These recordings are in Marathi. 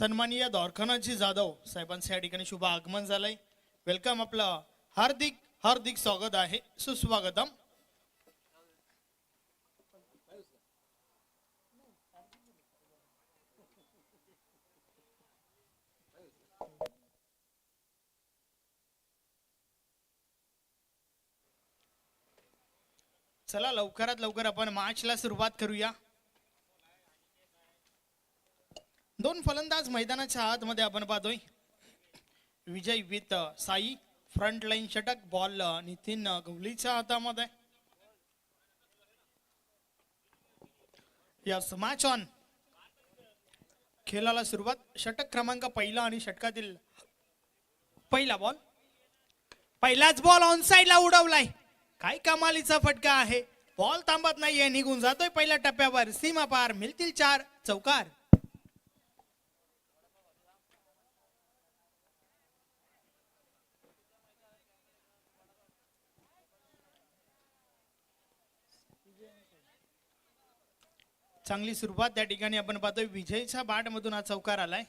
सन्माननीय द्वारकानाथजी जाधव साहेबांचं या ठिकाणी शुभ आगमन झालंय. वेलकम, आपलं हार्दिक हार्दिक स्वागत आहे, सुस्वागतम. चला लवकरात लवकर आपण मॅचला सुरुवात करूया. दोन फलंदाज मैदानाच्या आतमध्ये आपण पाहतोय. विजय विथ साई, फ्रंट लाईन षटक, बॉल नितीन गवलीच्या हातामध्ये. Yes, match on. खेळाला सुरुवात. षटक क्रमांक पहिला आणि षटकातील पहिला बॉल, पहिलाच बॉल ऑन साइडला उडवलाय. काय कमालीचा फटका आहे. बॉल थांबत नाहीये, निघून जातोय पहिल्या टप्प्यावर. सीमा पार, मिळतील 4 चौकार. चांगली सुरुवात त्या ठिकाणी आपण पाहतोय. विजयच्या बॅट मधून हा चौकार आलाय.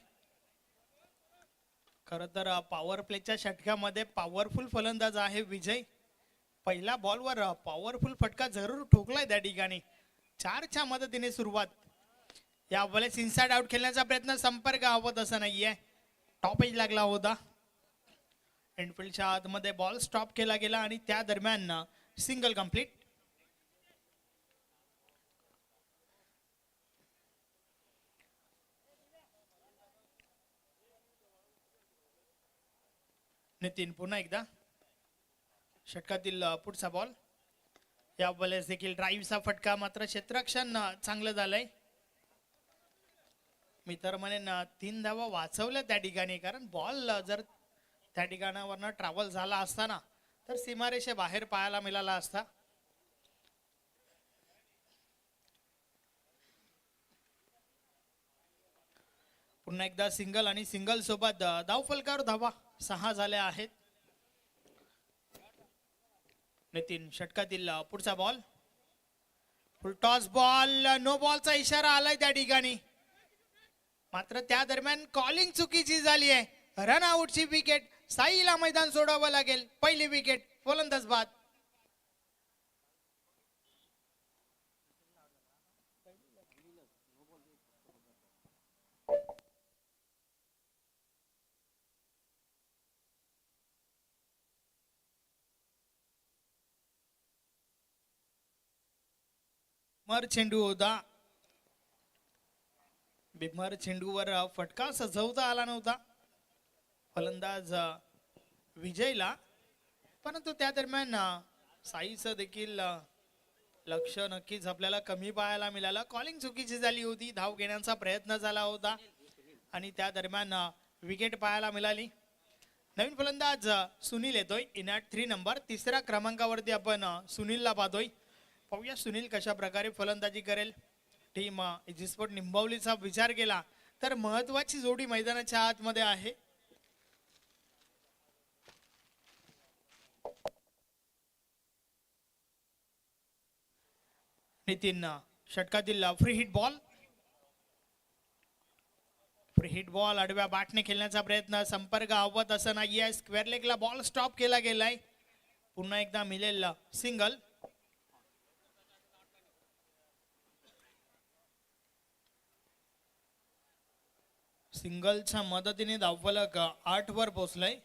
खर तर पॉवर प्लेच्या षटकामध्ये पॉवरफुल फलंदाज आहे विजय. पहिल्या बॉलवर पॉवरफुल फटका जरूर ठोकलाय त्या ठिकाणी. 4च्या मदतीने सुरुवात. या वेळेस इनसाइड आउट खेळण्याचा प्रयत्न, संपर्क हवत असं नाहीये. टॉप एज लागला होता. एंडफिल्डच्या आतमध्ये बॉल स्टॉप केला गेला आणि त्या दरम्यान सिंगल कंप्लीट. नितीन पुन्हा एकदा. षटकातील पुढचा बॉल. या वेळेस देखील ड्राईव्हचा फटका, मात्र क्षेत्ररक्षण चांगलं झालंय. मी तर म्हणेन 3 धावा वाचवल्या त्या ठिकाणी, कारण बॉल जर त्या ठिकाणावरनं ट्रॅव्हल झाला असताना तर सीमारेषे बाहेर पाहायला मिळाला असता. पुन्हा एकदा सिंगल आणि सिंगल सोबत धाव फलकावर धावा 6 झाल्या आहेत. नितीन, षटकातील पुढचा ball, full toss ball, no बॉलचा इशारा आलाय त्या ठिकाणी. मात्र त्या दरम्यान कॉलिंग चुकीची झाली आहे. Run आउटची wicket. साईला मैदान सोडावं लागेल. पहिली विकेट, फलंदाज बाद. चेंडू होता. बिमर चेंडूवर फटका सजवता आला नव्हता फलंदाज विजयला, परंतु त्या दरम्यान साईचं देखील लक्ष नक्कीच आपल्याला कमी पाहायला मिळालं. कॉलिंग चुकीची झाली होती. धाव घेण्याचा प्रयत्न झाला होता आणि त्या दरम्यान विकेट पाहायला मिळाली. नवीन फलंदाज सुनील येतोय. इन ॲट 3 नंबर, 3ऱ्या क्रमांकावरती आपण सुनीलला पाहतोय. पाहूया सुनील कशा प्रकारे फलंदाजी करेल. टीम इजिस्पोर्ट निंबवलीचा विचार केला तर महत्वाची जोडी मैदानाच्या आतमध्ये आहे. नितीन, षटकातील free hit ball. Free hit ball आडव्या बॅटने खेळण्याचा प्रयत्न, संपर्क हवत असं नाहीये. स्क्वेअर लेगला बॉल स्टॉप केला गेलाय. पुन्हा एकदा मिळेल सिंगल. सिंगलच्या मदतीने धावफलक 8 वर पोहोचलाय.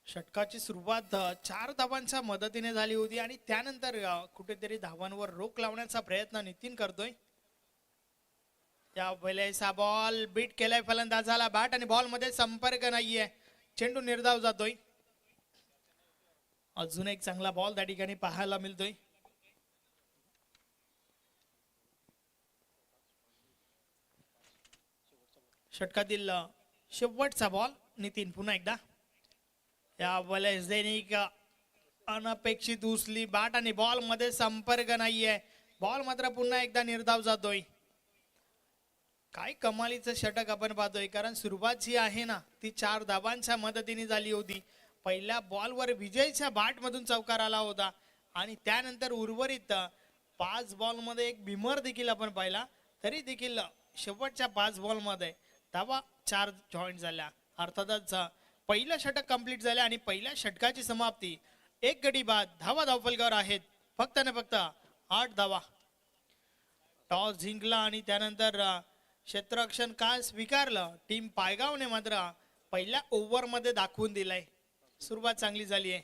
षटकाची सुरुवात 4 धावांच्या मदतीने झाली होती आणि त्यानंतर कुठेतरी धावांवर रोख लावण्याचा प्रयत्न नितीन करतोय. या वेळेचा बॉल बीट केलाय फलंदाजाला. बॅट आणि बॉल मध्ये संपर्क नाहीये. चेंडू निर्धाव जातोय. अजून एक चांगला बॉल त्या ठिकाणी पाहायला मिळतोय. षटकातील शेवटचा बॉल. नितीन पुन्हा एकदा. या वेळेस दैनिक अनपेक्षित उचली. बॅट आणि बॉल मध्ये संपर्क नाहीये. बॉल मात्र पुन्हा एकदा निर्धाव जातोय. काय कमालीचं षटक आपण पाहतोय, कारण सुरुवात जी आहे ना ती 4 धावांच्या मदतीने झाली होती. पहिल्या बॉलवर विजयच्या बॅट मधून चौकार आला होता. आणि त्यानंतर उर्वरित 5 बॉलमध्ये एक बिमर देखील आपण पाहिला, तरी देखील शेवटच्या 5 बॉलमध्ये धावा 4 जॉईंट झाल्या. अर्थातच पहिलं षटक कंप्लीट झाले आणि पहिल्या षटकाची समाप्ती 1 गडी बाद. धावा धावफलकावर आहेत फक्त आणि फक्त 8 धावा. टॉस जिंकला आणि त्यानंतर क्षेत्ररक्षण काय स्वीकारलं. टीम पायगावने मात्र पहिल्या ओव्हरमध्ये दाखवून दिलाय. सुरुवात चांगली झाली आहे.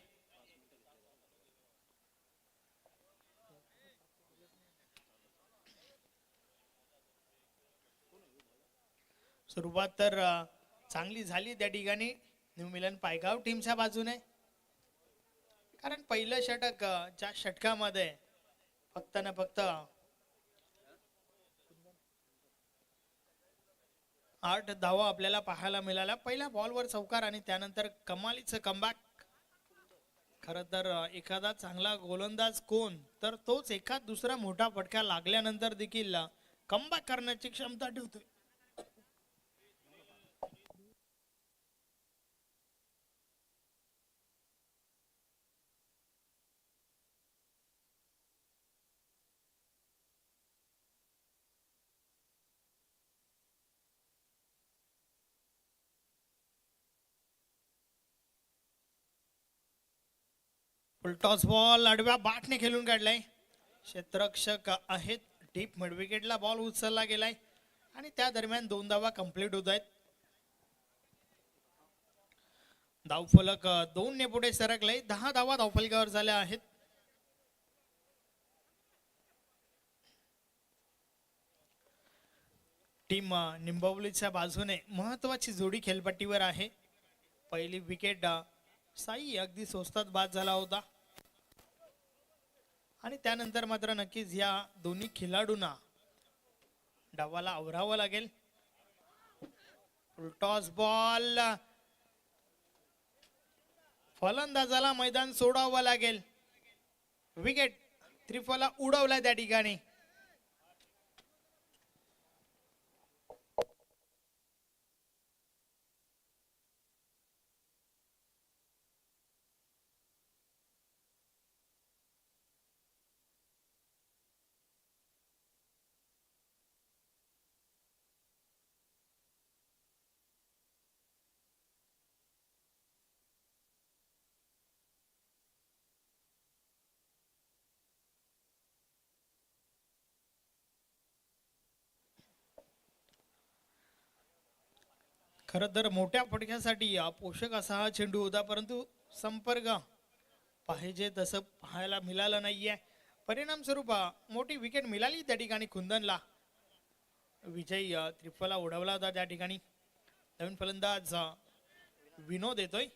सुरुवात तर चांगली झाली त्या ठिकाणी न्यू मिलन पायगाव टीमच्या बाजूने, कारण पहिलं षटक ज्या षटकामध्ये फक्त ना फक्त 8 धावा आपल्याला पाहायला मिळाल्या. पहिल्या बॉलवर चौकार आणि त्यानंतर कमालीचं कमबॅक. खर तर एखादा चांगला गोलंदाज कोण तर तोच एखाद दुसरा मोठा फटका लागल्यानंतर देखील कमबॅक करण्याची क्षमता ठेवतोय. टॉस बॉल आडव्या बाटने खेळून काढलाय. क्षेत्ररक्षक आहेत डीप मिड विकेटला बॉल उचलला गेलाय आणि त्या दरम्यान 2 धावा कंप्लीट होत आहेत. धावफलक 2 ने पुढे सरकलाय. 10 धावा धावफलकावर झाल्या आहेत. टीम निंबवलीच्या बाजूने महत्वाची जोडी खेळपट्टीवर आहे. पहिली विकेट साई अगदी स्वस्तात बाद झाला होता आणि त्यानंतर मात्र नक्कीच या दोन्ही खेळाडूंना डावाला आवरावं लागेल. टॉस बॉल फलंदाजाला मैदान सोडावं लागेल. विकेट त्रिफला उडवला त्या ठिकाणी. खरं तर मोठ्या फटक्यासाठी पोषक असा हा चेंडू होता, परंतु संपर्क पाहिजे तसं पाहायला मिळालं नाहीये. परिणाम स्वरूप मोठी विकेट मिळाली त्या ठिकाणी खुंदनला. विजय त्रिफला उडवला होता त्या ठिकाणी. नवीन फलंदाज विनोद येतोय.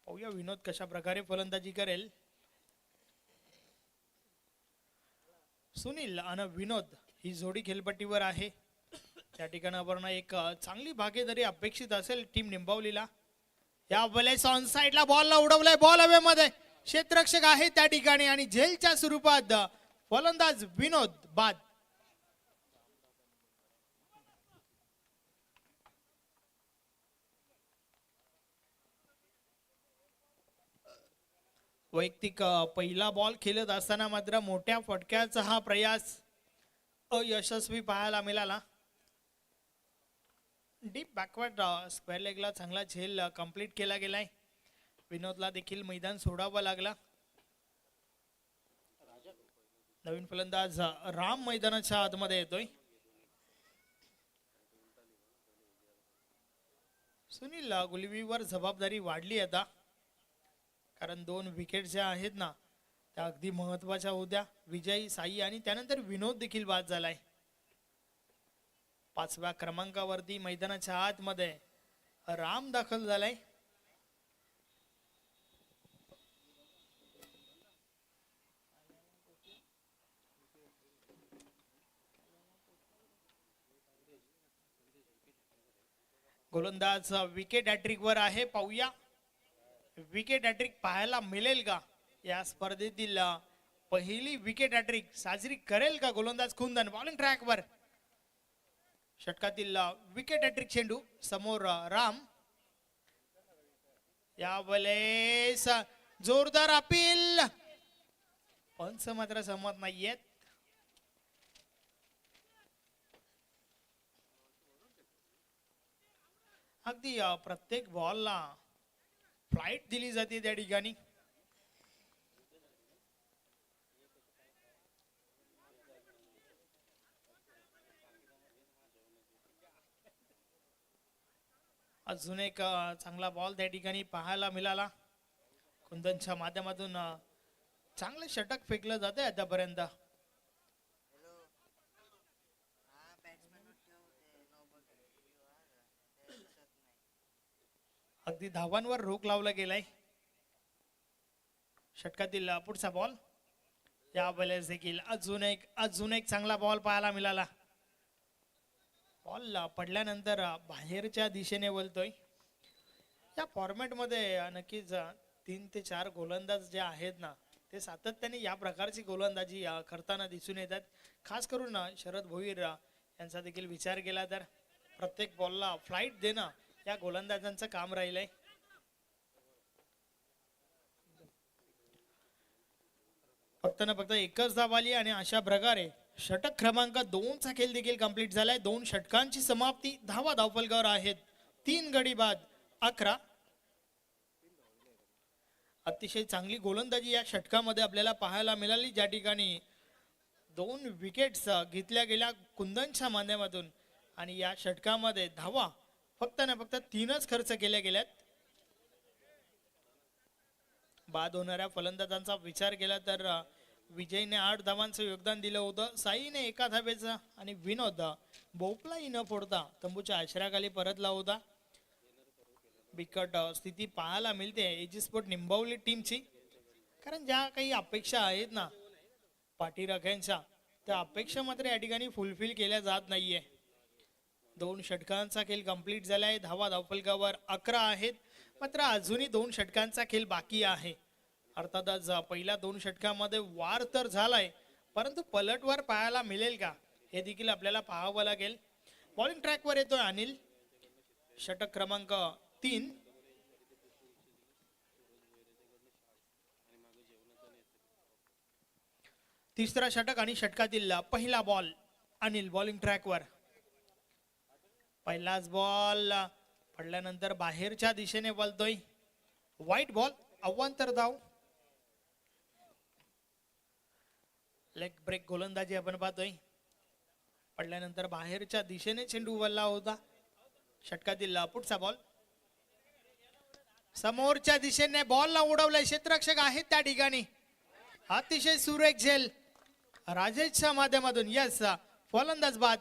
पाहूया विनोद कशा प्रकारे फलंदाजी करेल. सुनील आणि विनोद ही जोडी खेळपट्टीवर आहे. त्या ठिकाणावरनं एक चांगली भागीदारी अपेक्षित असेल टीम निंबावलीला. या वेळेस ऑन साइडला बॉलला उडवलाय. बॉल हवे मध्ये क्षेत्ररक्षक आहे त्या ठिकाणी आणि झेलच्या स्वरूपात फलंदाज विनोद बाद. वैयक्तिक पहिला बॉल खेळत असताना मात्र मोठ्या फटक्याचा हा प्रयास अयशस्वी पाहायला मिळाला. डीप बॅकवर्ड स्क्वेअर लेगला चांगला झेल कंप्लीट केला गेलाय. विनोदला देखील मैदान सोडावं लागला. नवीन फलंदाज राम मैदानाच्या आतमध्ये येतोय. सुनील गुलवीवर जबाबदारी वाढली आता, कारण 2 विकेट ज्या आहेत ना त्या अगदी महत्वाच्या होत्या. विजय, साई आणि त्यानंतर विनोद देखील बाद झालाय. 5व्या क्रमांकावरती मैदानाच्या आतमध्ये राम दाखल झालाय. गोलंदाज विकेट हॅट्रिक वर आहे. पाहूया विकेट हॅट्रिक पाहायला मिळेल का. या स्पर्धेतील पहिली विकेट हॅट्रिक साजरी करेल का गोलंदाज खुंदन. बॉलिंग ट्रॅक वर षटकातील विकेट हॅट्रिक चेंडू समोर राम. या वेळेस जोरदार अपील, पंच मात्र सहमत नाहीयेत. अगदी प्रत्येक बॉलला फ्लाईट दिली जाते त्या ठिकाणी. अजून एक चांगला बॉल त्या ठिकाणी पाहायला मिळाला. कुंदनच्या माध्यमातून चांगलं षटक फेकलं जाते आतापर्यंत. अगदी धावांवर रोख लावला गेलाय. षटकातील पुढचा बॉल, या वेळेस देखील अजून एक चांगला बॉल पाहायला मिळाला. बॉल पडल्यानंतर बाहेरच्या दिशेने वळतोय. या फॉर्मॅट मध्ये नक्कीच 3 ते 4 गोलंदाज जे आहेत ना, ते सातत्याने या प्रकारची गोलंदाजी करताना दिसून येतात. खास करून शरद भोईर यांचा देखील विचार केला तर प्रत्येक बॉलला फ्लाईट देणं या गोलंदाजांचं काम राहिलंय. फक्त ना फक्त एकच धाव आली आणि अशा प्रकारे षटक क्रमांक 2 चा खेळ देखील कंप्लीट झालाय. 2 षटकांची समाप्ती. धावा धावफलकावर आहेत. 3 गडी बाद 11. अतिशय चांगली गोलंदाजी या षटकामध्ये आपल्याला पाहायला मिळाली, ज्या ठिकाणी 2 विकेट्स घेतल्या गेल्या कुंदनच्या माध्यमातून आणि या षटकामध्ये धावा फक्त ना फक्त 3च खर्च केल्या गेल्यात. बाद होणाऱ्या फलंदाजांचा विचार केला तर विजयने 8 धावांचं योगदान दिलं होतं. साईने 1 धावेचा आणि विनोद बोपलाही न फोडता तंबूच्या आश्रयाखाली परतला होता. बिकट स्थिती पाहायला मिळते एजी स्पोर्ट निंबवली टीमची, कारण ज्या काही अपेक्षा आहेत ना पाठीराख्यांच्या, त्या अपेक्षा मात्र या ठिकाणी फुलफिल केल्या जात नाहीये. 2 षटकांचा खेळ कंप्लीट झालाय. धावा धावफलकावर 11 आहेत. मात्र अजूनही 2 षटकांचा खेळ बाकी आहे. अर्थातच पहिल्या 2 षटकामध्ये वार तर झालाय, परंतु पलटवार पाहायला मिळेल का हे देखील आपल्याला पाहावं लागेल. बॉलिंग ट्रॅकवर येतोय अनिल. षटक क्रमांक 3. तिसरा षटक आणि षटकातील पहिला बॉल. अनिल बॉलिंग ट्रॅकवर. पहिलाच बॉल पडल्यानंतर बाहेरच्या दिशेने वळतोय. व्हाईट बॉल, अवांतर धाव. लेग ब्रेक गोलंदाजी आपण पाहतोय. पडल्यानंतर बाहेरच्या दिशेने चेंडू वळला होता. षटकातील पुढचा बॉल. समोरच्या दिशेने बॉलला उडवलाय. क्षेत्ररक्षक आहेत त्या ठिकाणी. अतिशय सुरेख झेल राजेशच्या माध्यमातून. यस, फलंदाज बाद.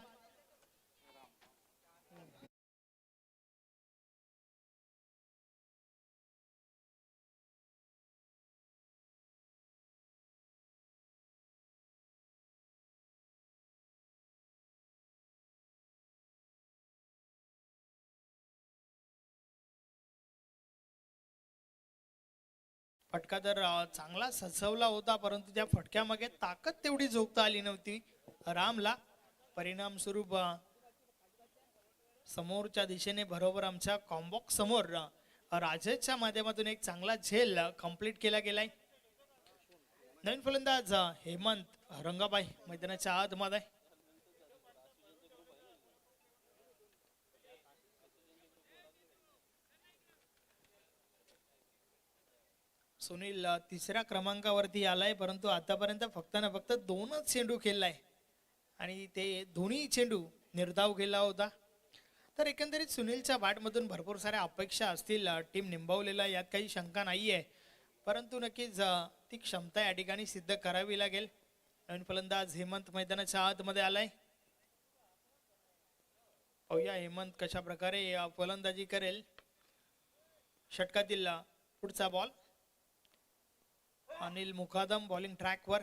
फटका तर चांगला सजवला होता, परंतु त्या फटक्यामागे ताकद तेवढी झोकता आली नव्हती रामला. परिणाम स्वरूप समोरच्या दिशेने बरोबर आमच्या कॉम्बॉक्स समोर राजेशच्या माध्यमातून एक चांगला झेल कंप्लीट केला गेलाय. नवीन फलंदाज हेमंत रंगाबाई मैदानाच्या आतमध्ये. सुनील तिसऱ्या क्रमांकावरती आलाय, परंतु आतापर्यंत फक्त ना फक्त 2च चेंडू खेळलाय आणि ते दोन्ही चेंडू निर्धाव केला होता. तर एकंदरीत सुनीलच्या बॅटमधून भरपूर साऱ्या अपेक्षा असतील टीम निंबवलेला, यात काही शंका नाहीये, परंतु नक्कीच ती क्षमता या ठिकाणी सिद्ध करावी लागेल. नवीन फलंदाज हेमंत मैदानाच्या आतमध्ये आलाय. पाहूया हेमंत कशा प्रकारे फलंदाजी करेल. षटकातील पुढचा बॉल. अनिल मुकादम बॉलिंग ट्रॅकवर.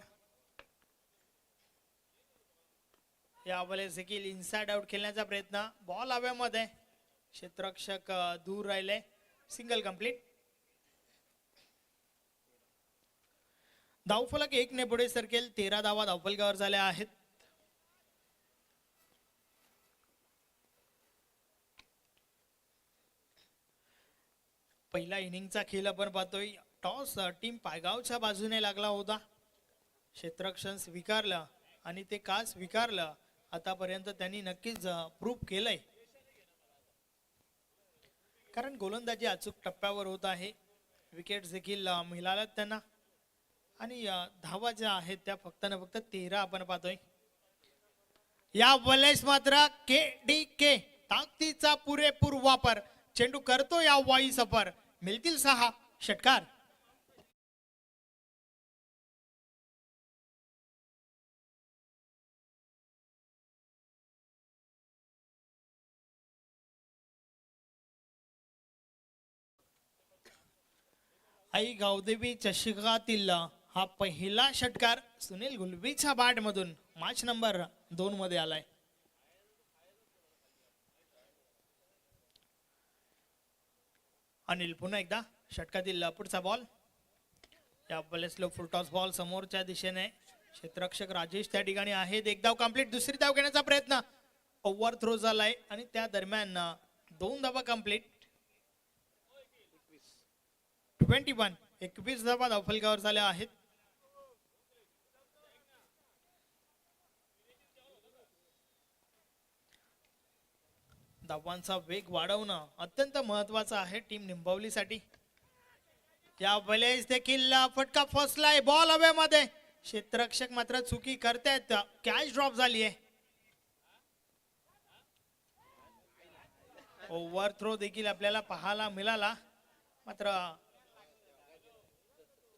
यावेळेस देखील इनसाइड आउट खेळण्याचा प्रयत्न. बॉल हवेमध्ये, क्षेत्ररक्षक दूर राहिले. Single complete. धावफलक 1 ने पुढे सरकेल. 13 धावा धावफलकावर झाल्या आहेत. पहिला इनिंगचा खेळ आपण पाहतोय. टॉस टीम पायगावच्या बाजूने लागला होता. क्षेत्ररक्षण स्वीकारलं आणि ते का स्वीकारलं आतापर्यंत त्यांनी नक्कीच प्रूव्ह केलंय. कारण गोलंदाजी अचूक टप्प्यावर होत आहे. विकेट्स देखील मिळाल्यात त्यांना आणि धावा ज्या आहेत त्या फक्त ना फक्त 13 आपण पाहतोय. या वेळेस मात्र के ताकदीचा पुरेपूर वापर. चेंडू करतो या वाई सफर. मिळतील 6 षटकार. आई गावदेवी चषकातील हा पहिला षटकार सुनील गुलबीच्या बॅट मधून मॅच नंबर 2 मध्ये आलाय. अनिल पुन्हा एकदा षटकातील पुढचा बॉल. या वेळेस लो फुल टॉस बॉल समोरच्या दिशेने. क्षेत्ररक्षक राजेश त्या ठिकाणी आहेत. एक धाव कंप्लीट. दुसरी धाव घेण्याचा प्रयत्न ओव्हर थ्रो झालाय आणि त्या दरम्यान 2 धावा कंप्लीट. 21 धावा धावफलकावर झाल्या आहेत. धावांचा वेग वाढवणं अत्यंत महत्वाचं आहे टीम निंबवलीसाठी. या वेळेस देखील फटका फसलाय. बॉल हवेमध्ये. क्षेत्ररक्षक मात्र चुकी करतायत. कॅच ड्रॉप झाली आहे. ओव्हर थ्रो देखील आपल्याला पाहायला मिळाला. मात्र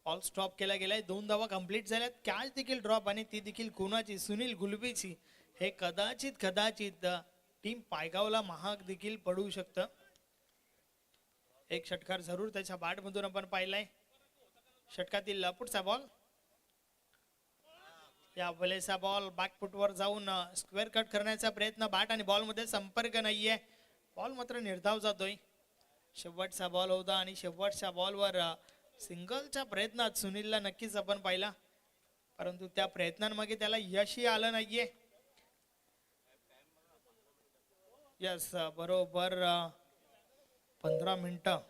ऑल स्टॉप केला गेलाय. 2 धावा कंप्लीट झाल्यात. कॅच देखील ड्रॉप आणि ती देखील कोणाची? सुनील गुलबीची. हे कदाचित टीम पायगावला महाग देखील पडू शकतं. एक षटकार जरूर त्याच्या बॅट मधून आपण पाहिलाय. षटकातील पुढचा बॉल. या वेळेचा बॉल बॅकफुटवर जाऊन स्क्वेअर कट करण्याचा प्रयत्न. बॅट आणि बॉल मध्ये संपर्क नाहीये. बॉल मात्र निर्धाव जातोय. शेवटचा बॉल होता आणि शेवटच्या बॉलवर सिंगलच्या प्रयत्नात सुनीलला नक्कीच आपण पाहिला, परंतु त्या प्रयत्नांमागे त्याला यशही आलं नाहीये. यस, बरोबर 15 मिनिटं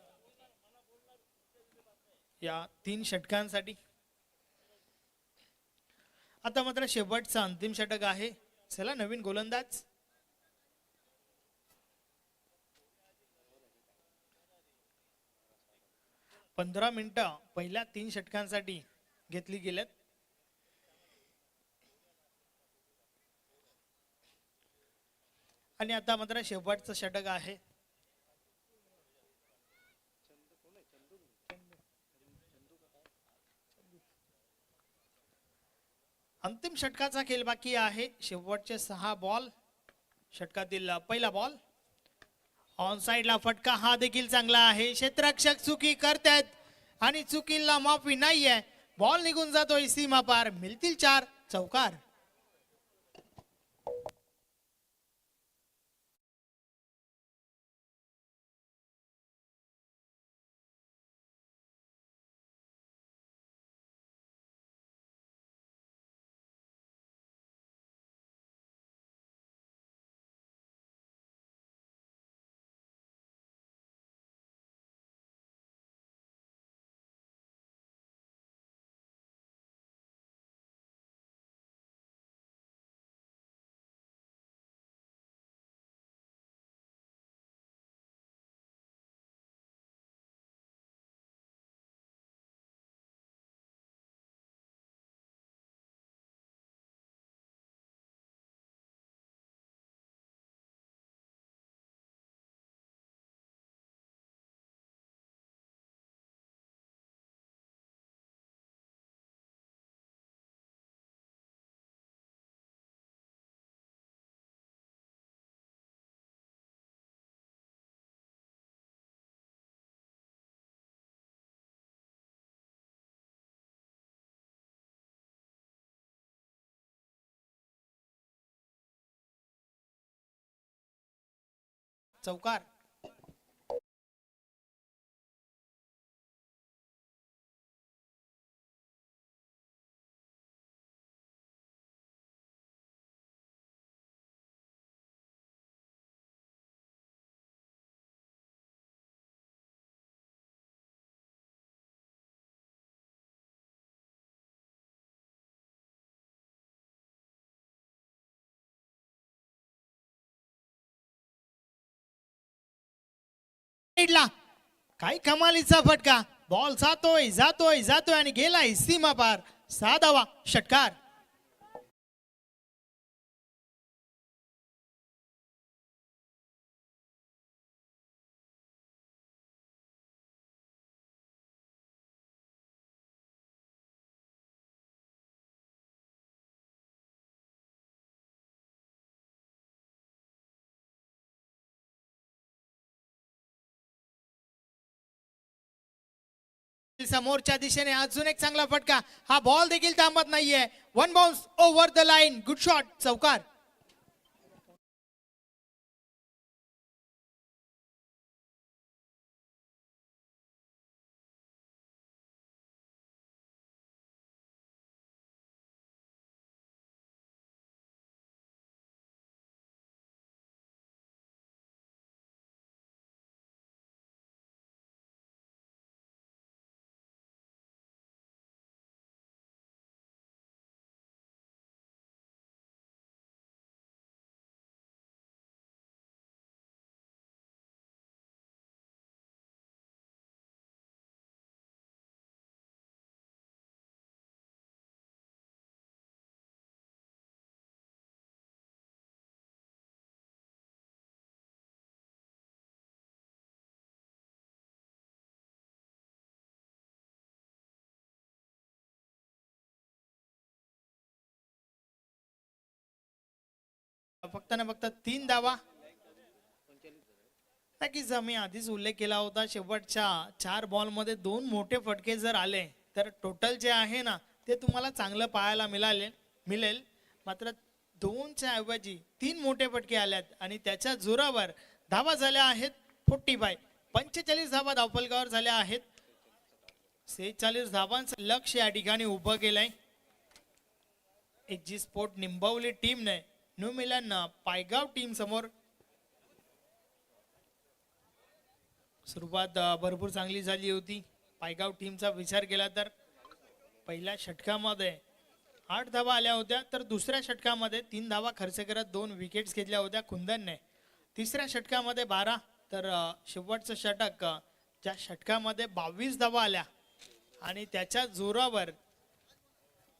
या 3 षटकांसाठी. आता मात्र शेवटचं अंतिम षटक आहे. चला नवीन गोलंदाज. पंधरा मिनिटं पहिल्या 3 षटकांसाठी घेतली गेलेत. आणि आता मात्र शेवटचं षटक आहे. अंतिम षटकाचा खेळ बाकी आहे. शेवटचे 6 बॉल. षटकातील पहिला बॉल ऑन साइडला फटका. हा देखील चांगला आहे. क्षेत्ररक्षक चुकी करतायत आणि चुकीला माफी नाहीये. बॉल निघून जातोय सीमा पार. मिळतील 4 चौकार. चौकार. साईडला काय कमालीचा फटका. बॉल जातोय जातोय जातोय आणि गेलाय सीमा पार. 6 धावा षटकार. समोरच्या दिशेने अजून एक चांगला फटका. हा बॉल देखील थांबत नाहीये. 1 bounce over the line. Good shot. चौकार. फक्त ना फक्त 3 धावा. नक्कीच मी आधीच उल्लेख केला होता, शेवटच्या 4 बॉल मध्ये 2 मोठे फटके जर आले तर टोटल जे आहे ना ते तुम्हाला चांगलं पाहायला मिळेल. मात्र 2च्या ऐवजी 3 मोठे फटके आल्यात आणि त्याच्या जोरावर धावा झाल्या आहेत 45. 45 धावा धावफलकावर झाल्या आहेत. 46 धावांचं लक्ष या ठिकाणी उभं केलंय एचजी स्पोर्ट निंबवली टीमने न्यू मिलन पायगाव टीम समोर. सुरुवात भरपूर चांगली झाली होती. पायगाव टीमचा विचार केला तर पहिल्या षटकामध्ये 8 धावा आल्या होत्या, तर दुसऱ्या षटकामध्ये 3 धावा खर्च करत 2 विकेट्स घेतल्या होत्या कुंदनने. तिसऱ्या षटकामध्ये 12, तर शेवटचं षटक ज्या षटकामध्ये 22 धावा आल्या आणि त्याच्या जोरावर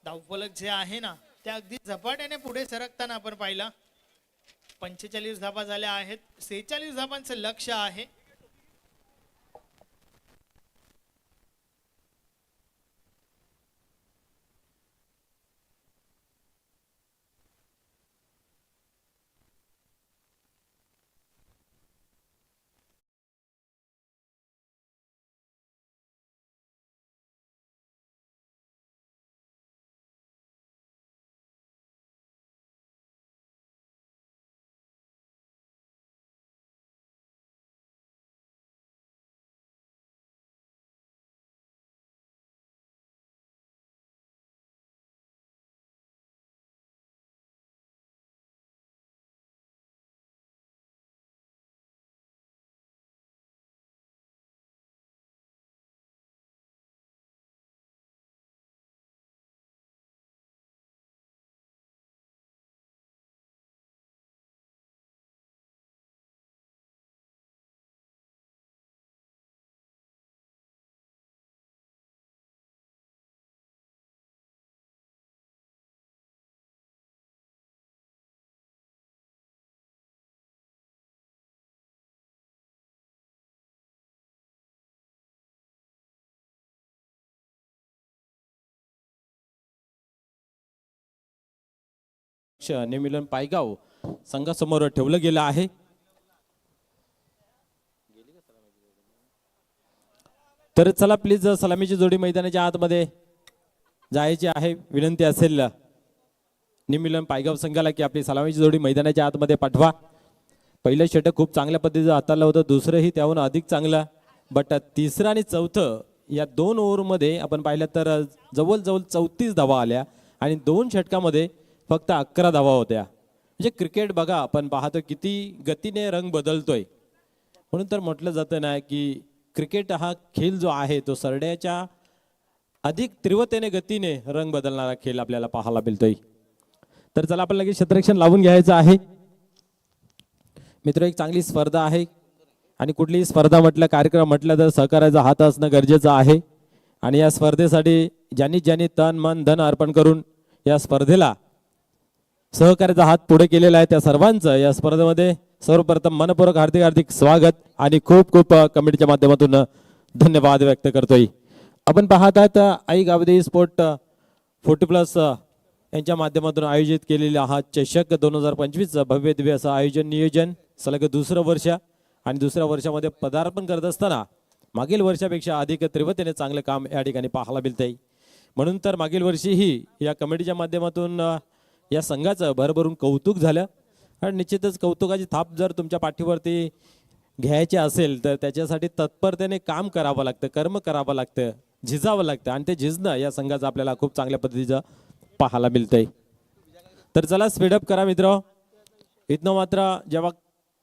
धावफलक जे आहे ना ते अगदी झपाट्याने पुढे सरकताना आपण पाहिला. 45 धावा झाल्या आहेत. 46 धावांचं लक्ष आहे. न्यू मिलन पायगाव संघासमोर ठेवलं गेलं आहे. तर चला प्लीज सलामीची जोडी मैदानाच्या आतमध्ये जायची आहे. विनंती असेल न्यू मिलन पायगाव संघाला की आपली सलामीची जोडी मैदानाच्या आतमध्ये पाठवा. पहिलं षटक खूप चांगल्या पद्धतीचं हाताळलं होतं, दुसरंही त्याहून अधिक चांगलं. बट तिसरं आणि चौथं या 2 ओव्हरमध्ये आपण पाहिलं तर जवळजवळ 34 धावा आल्या आणि 2 षटकामध्ये फक्त 11 धावा होत्या. म्हणजे क्रिकेट बघा आपण पाहतो किती गतीने रंग बदलतोय. म्हणून तर म्हटलं जातं ना की क्रिकेट हा खेळ जो आहे तो सरड्याच्या अधिक तीव्रतेने गतीने रंग बदलणारा खेळ आपल्याला पाहायला मिळतोय. तर चला आपण लगेच क्षेत्ररक्षण लावून घ्यायचं आहे. मित्र, एक चांगली स्पर्धा आहे आणि कुठलीही स्पर्धा म्हटलं, कार्यक्रम म्हटलं तर सहकार्याचा हात असणं गरजेचं आहे. आणि या स्पर्धेसाठी ज्यांनी ज्यांनी तन मन धन अर्पण करून या स्पर्धेला सहकार्याचा हात पुढे केलेला आहे त्या सर्वांचं या स्पर्धेमध्ये सर्वप्रथम मनपूर्वक हार्दिक हार्दिक स्वागत आणि खूप खूप कमिटीच्या माध्यमातून धन्यवाद व्यक्त करतोय. आपण पाहत आहात आई गावदे स्पोर्ट 40+ यांच्या माध्यमातून आयोजित केलेला हा चषक 2025 भव्य दिव्य असं आयोजन नियोजन सलग दुसरं वर्ष आणि दुसऱ्या वर्षामध्ये पदार्पण करत असताना मागील वर्षापेक्षा अधिक तीव्रतेने चांगलं काम या ठिकाणी पाहायला मिळतंय. म्हणून तर मागील वर्षीही या कमिटीच्या माध्यमातून या संघाचं भरभरून कौतुक झालं. आणि निश्चितच कौतुकाची थाप जर तुमच्या पाठीवरती घ्यायची असेल तर त्याच्यासाठी तत्परतेने काम करावं लागतं, कर्म करावं लागतं, झिजावं लागतं आणि ते झिजणं या संघाचं आपल्याला खूप चांगल्या पद्धतीचं पाहायला मिळतंय. तर चला स्पीडअप करा मित्र. इथनं मात्र जेव्हा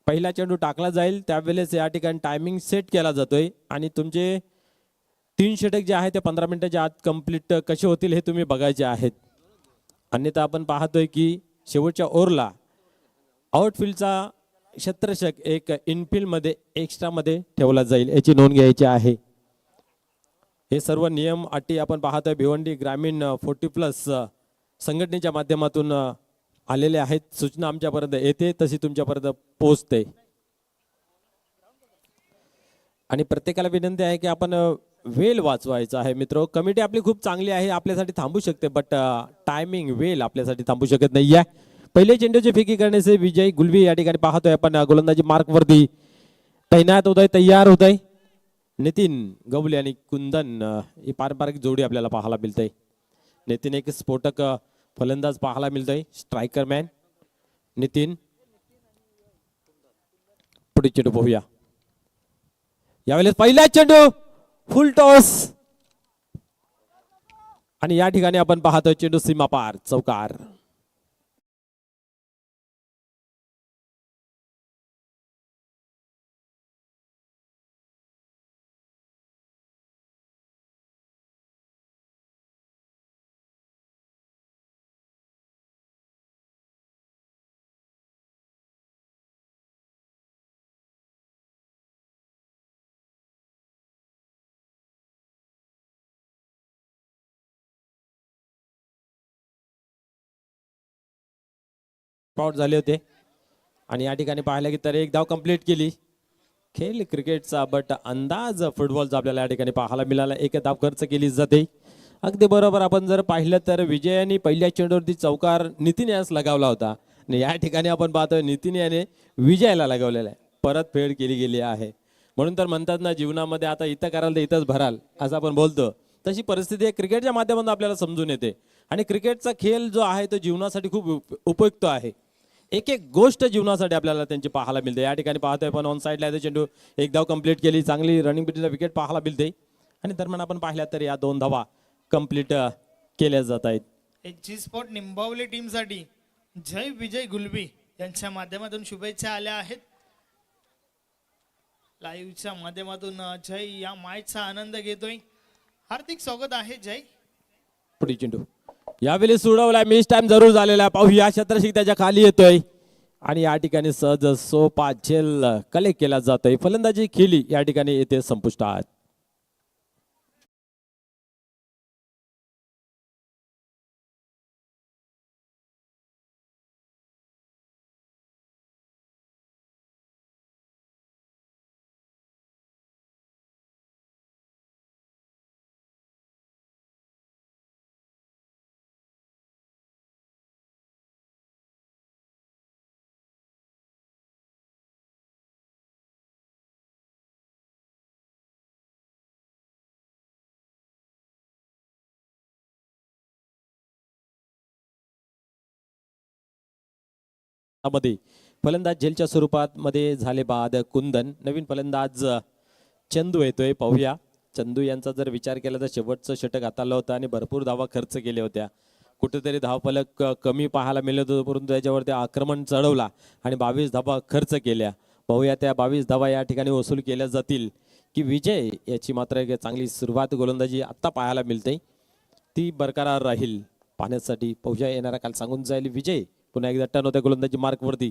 पहिला चेंडू टाकला जाईल त्यावेळेस या ठिकाणी टायमिंग सेट केला जातोय आणि तुमचे 3 षटक जे आहे ते 15 मिनिटाच्या आत कंप्लीट कसे होतील हे तुम्ही बघायचे आहेत. अन्यथा आपण पाहतोय की शेवटच्या ओव्हरला आउटफील्डचा क्षेत्ररक्षक एक इनफील्डमध्ये एक्स्ट्रामध्ये ठेवला जाईल याची नोंद घ्यायची आहे. हे सर्व नियम अटी आपण पाहतोय भिवंडी ग्रामीण 40+ संघटनेच्या माध्यमातून आलेले आहेत. सूचना आमच्यापर्यंत येते तशी तुमच्यापर्यंत पोहोचते. आणि प्रत्येकाला विनंती आहे की आपण वेळ वाचवायचा आहे मित्र. कमिटी आपली खूप चांगली आहे, आपल्यासाठी थांबू शकते, बट टायमिंग वेळ आपल्यासाठी थांबू शकत नाही आहे. पहिले चेंडूची फेकी करण्याचे विजय गुलवी या ठिकाणी पाहतोय आपण गोलंदाजी मार्क वरती तैनात होत आहे, तयार होत आहे. नितीन गवले आणि कुंदन ही पारंपरिक जोडी आपल्याला पाहायला मिळते. नितीन एक स्फोटक फलंदाज पाहायला मिळतोय, स्ट्रायकर मॅन नितीन. पुढे चेंडू पाहूया. यावेळेस पहिला चेंडू फुल टॉस आणि या ठिकाणी आपण पाहतोय चेंडू सीमा पार चौकार. आउट झाले होते आणि या ठिकाणी पाहिलं की तर एक धाव कंप्लीट केली. खेळ क्रिकेटचा बट अंदाज फुटबॉलचा आपल्याला या ठिकाणी पाहायला मिळाला. एक धाव खर्च केली जाते. अगदी बरोबर. आपण जर पाहिलं तर विजयाने पहिल्या चेंडूवरती चौकार नितीन यास लगावला होता आणि या ठिकाणी आपण पाहतोय नितीन याने विजयाला लगावलेला आहे. परत फेड केली गेली आहे. म्हणून तर म्हणतात ना जीवनामध्ये आता इथं कराल तर इथंच भराल असं आपण बोलतो. तशी परिस्थिती क्रिकेटच्या माध्यमातून आपल्याला समजून येते आणि क्रिकेटचा खेळ जो आहे तो जीवनासाठी खूप उपयुक्त आहे. एक एक गोष्ट जीवनासाठी आपल्याला त्यांची पाहायला मिळते. या ठिकाणी पाहतोय पण ऑन साईडला चेंडू एक धाव कंप्लीट केली. चांगली रनिंग बिटला विकेट पाहायला मिळते आणि दरम्यान आपण पाहिल्या तर या 2 धावा कंप्लीट केल्या जात आहेत. जी स्पॉट निंबावली टीमसाठी जय विजय गुलबी यांच्या माध्यमातून शुभेच्छा आल्या आहेत. लाईव्हच्या माध्यमातून जय या मॅचचा आनंद घेतोय. हार्दिक स्वागत आहे जय. पुढे चेंडू यावेळी सोडवलाय. मिस टाइम जरूर झालेला आहे. पाहूया क्षेत्ररक्षक त्याच्या खाली येतोय आणि या ठिकाणी सहज सोपा झेल कलेक्ट केला जातोय. फलंदाजी खेळी या ठिकाणी येते संपुष्टात. मध्ये फलंदाज झेलच्या स्वरूपात मध्ये झाले बाद कुंदन. नवीन फलंदाज चंदू येतोय. पाहूया चंदू यांचा जर विचार केला तर शेवटचं षटक हाताळलं होतं आणि भरपूर धावा खर्च केल्या होत्या. कुठेतरी धावफलक कमी पाहायला मिळत होतं परंतु त्याच्यावरती आक्रमण चढवला आणि 22 धावा खर्च केल्या. पाहूया त्या 22 धावा या ठिकाणी वसूल केल्या जातील की विजय याची मात्र एक चांगली सुरुवात गोलंदाजी आता पाहायला मिळते ती बरकरार राहील पाहण्यासाठी. पाहूया येणारा काल सांगून जाईल विजय पुन्हा एकदा टर्न होत्या गोलंदाजी मार्क वरती.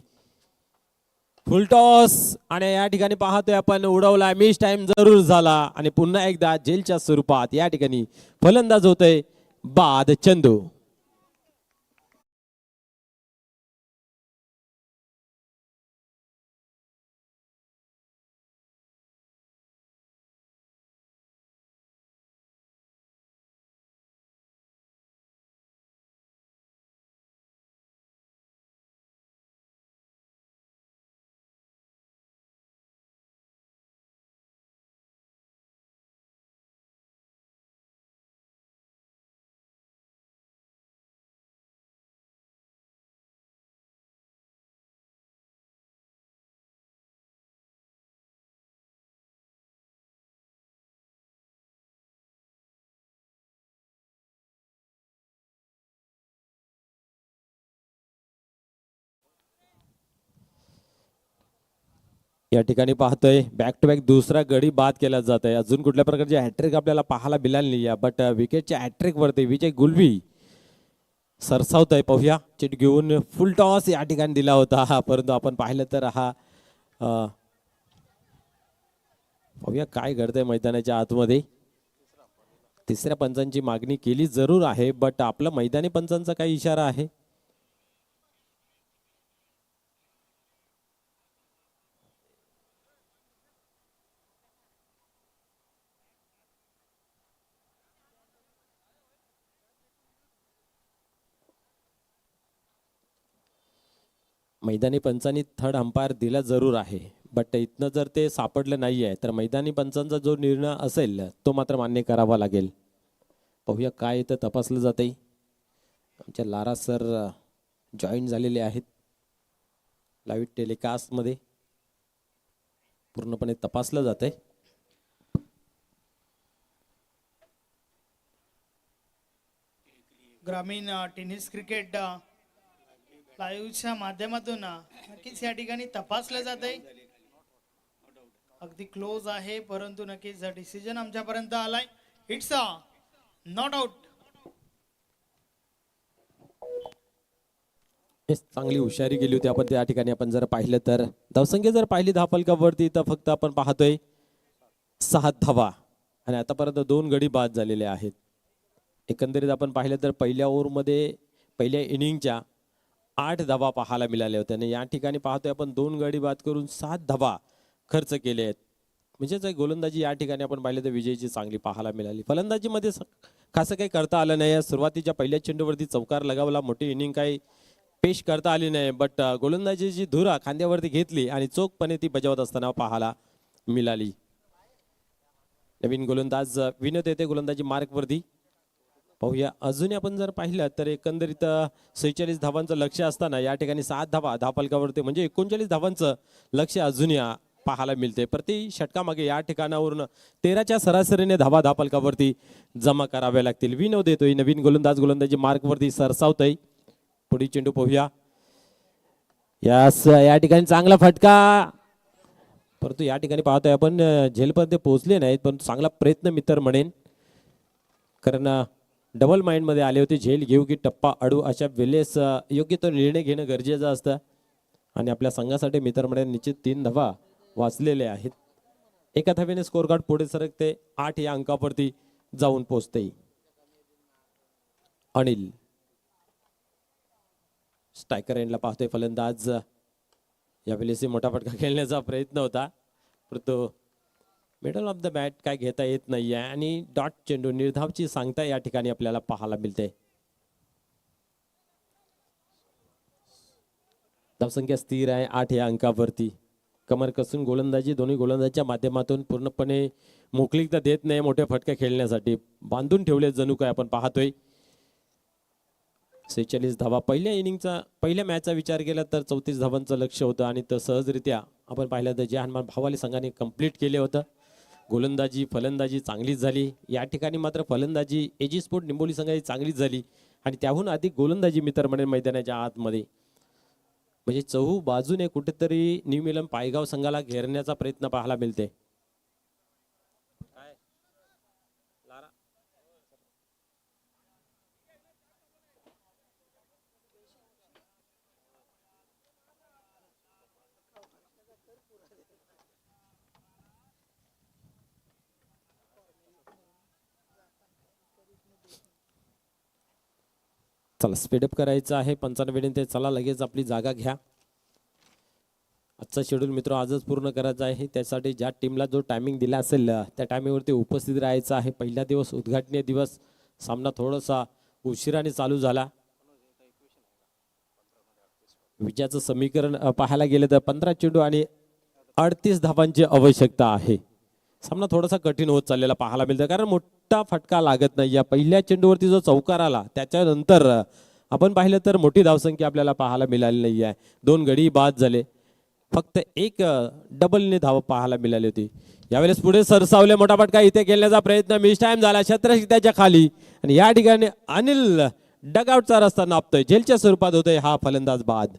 फुल टॉस आणि या ठिकाणी पाहतोय आपण उडवला मिस टाइम जरूर झाला आणि पुन्हा एकदा जेलच्या स्वरूपात या ठिकाणी फलंदाज होतोय बाद चंदू. या ठिकाणी पाहतोय बॅक टू बॅक दुसरा गडी बाद केला जात आहे. अजून कुठल्या प्रकारची हॅट्रिक आपल्याला पाहायला मिळाली नाही, बट विकेटच्या हॅट्रिक वरती विजय गुलवी सरसावत आहे. पाहूया चिट घेऊन फुल टॉस या ठिकाणी दिला होता, परंतु आपण पाहिलं तर हा पाहूया काय घडतंय मैदानाच्या आतमध्ये. तिसऱ्या पंचांची मागणी केली जरूर आहे, बट आपला मैदानी पंचांचा काही इशारा आहे. मैदानी पंचांनी थर्ड अंपायर दिला जरूर आहे, बट इथनं जर ते सापडलं नाही आहे तर मैदानी पंचांचा जो निर्णय असेल तो मात्र मान्य करावा लागेल. पाहूया काय इथं तपासलं जाते. आमच्या लारा सर जॉईन झालेले आहेत लाईव्ह टेलिकास्टमध्ये. पूर्णपणे तपासलं जाते. ग्रामीण टेनिस क्रिकेट लाईव्हच्या माध्यमातून नक्कीच या ठिकाणी तपासलं जात आहे. अगदी क्लोज आहे, परंतु नक्कीच डिसिजन आमच्यापर्यंत आलाय. It's a not out. चांगली हुशारी गेली होती आपण त्या ठिकाणी. आपण जर पाहिलं तर धावसंख्या जर पाहिली दहा फलकावरती तर फक्त आपण पाहतोय 6 धावा आणि आतापर्यंत 2 गडी बाद झालेले आहेत. एकंदरीत आपण पाहिलं तर पहिल्या ओव्हरमध्ये पहिल्या इनिंगच्या 8 धावा पाहायला मिळाल्या होत्या आणि या ठिकाणी पाहतोय आपण 2 गडी बाद करून 7 धावा खर्च केले आहेत. म्हणजेच गोलंदाजी या ठिकाणी आपण पाहिलं तर विजयची चांगली पाहायला मिळाली. फलंदाजीमध्ये खासं काही करता आलं नाही. सुरुवातीच्या पहिल्या चेंडूवरती चौकार लगावला, मोठी इनिंग काही पेश करता आली नाही, बट गोलंदाजीची धुरा खांद्यावरती घेतली आणि चोखपणे ती बजावत असताना पाहायला मिळाली. नवीन गोलंदाज विनोद येते गोलंदाजी मार्कवरती. पाहूया अजूनही आपण जर पाहिलं तर एकंदरीत 46 धावांचं लक्ष असताना या ठिकाणी 7 धावा धावफलकावरती म्हणजे 39 धावांचं लक्ष अजूनही पाहायला मिळते. प्रति षटकामागे या ठिकाणावरून 13च्या सरासरीने धावा धावफलकावरती जमा कराव्या लागतील. विनोद येतोय नवीन गोलंदाज गोलंदाजी मार्कवरती सरसावतोय. पुढील चेंडू पाहूया. या ठिकाणी चांगला फटका, परंतु या ठिकाणी पाहतोय आपण झेलपर्यंत पोहोचले नाहीत, पण चांगला प्रयत्न मित्र म्हणेन, कारण डबल माइंड मध्ये आले होते. झेल घेऊ की टप्पा अडू अशा वेळेस योग्य तो निर्णय घेणं गरजेचं असतं आणि आपल्या संघासाठी मित्र म्हणेन निश्चित 3 धावा वाचलेले आहेत. एका धावेने स्कोर कार्ड पुढे सरकते 8 या अंकावरती जाऊन पोहोचते. अनिल स्ट्रायकर एंडला पाहतोय फलंदाज. यावेळेस मोठा फटका खेळण्याचा प्रयत्न होता, परंतु मिडल ऑफ द बॅट काय घेता येत नाहीये आणि डॉट चेंडू निर्धावची सांगता या ठिकाणी आपल्याला पाहायला मिळते. धावसंख्या स्थिर आहे 8 या अंकावरती. कमर कसून गोलंदाजी दोन्ही गोलंदाजीच्या माध्यमातून पूर्णपणे मोकळीकता देत नाही मोठ्या फटका खेळण्यासाठी. बांधून ठेवले जणू काय आपण पाहतोय. 46 धावा पहिल्या मॅचचा विचार केला तर 34 धावांचं लक्ष होतं आणि तर सहजरित्या आपण पाहिलं तर जे हनुमान भावाली संघाने कंप्लीट केले होतं. गोलंदाजी फलंदाजी चांगलीच झाली. या ठिकाणी मात्र फलंदाजी एजी स्पोर्ट निंबोली संघाची चांगलीच झाली आणि त्याहून अधिक गोलंदाजी मित्र म्हणेल मैदानाच्या आतमध्ये. म्हणजे चहू बाजूने कुठेतरी न्यू मिलन पायगाव संघाला घेरण्याचा प्रयत्न पाहायला मिळते. चला स्पीडअप करायचं आहे. पंचांना विनंती आहे, चला लगेच आपली जागा घ्या. आजचा शेड्यूल मित्र आजच पूर्ण करायचा आहे. त्यासाठी ज्या टीमला जो टायमिंग दिला असेल त्या टायमिंगवरती उपस्थित राहायचं आहे. पहिला दिवस उद्घाटनीय दिवस, सामना थोडासा उशिराने चालू झाला. विजयाचं समीकरण पाहायला गेलं तर 15 चेंडू आणि 38 धावांची आवश्यकता आहे. सामना थोडासा कठीण होत चाललेला पाहायला मिळतं, कारण मोठा फटका लागत नाही. या पहिल्या चेंडूवरती जो चौकार आला त्याच्यानंतर आपण पाहिलं तर मोठी धावसंख्या आपल्याला पाहायला मिळाली नाही आहे. 2 गडी बाद झाले, फक्त एक डबलने धाव पाहायला मिळाली होती. यावेळेस पुढे सरसावले, मोठा फटका इथे खेळण्याचा प्रयत्न मिस टाइम झाला. छत्रशी त्याच्या खाली आणि या ठिकाणी अनिल डगआउटचा रस्ता नापतोय. झेलच्या स्वरूपात होतोय हा फलंदाज बाद.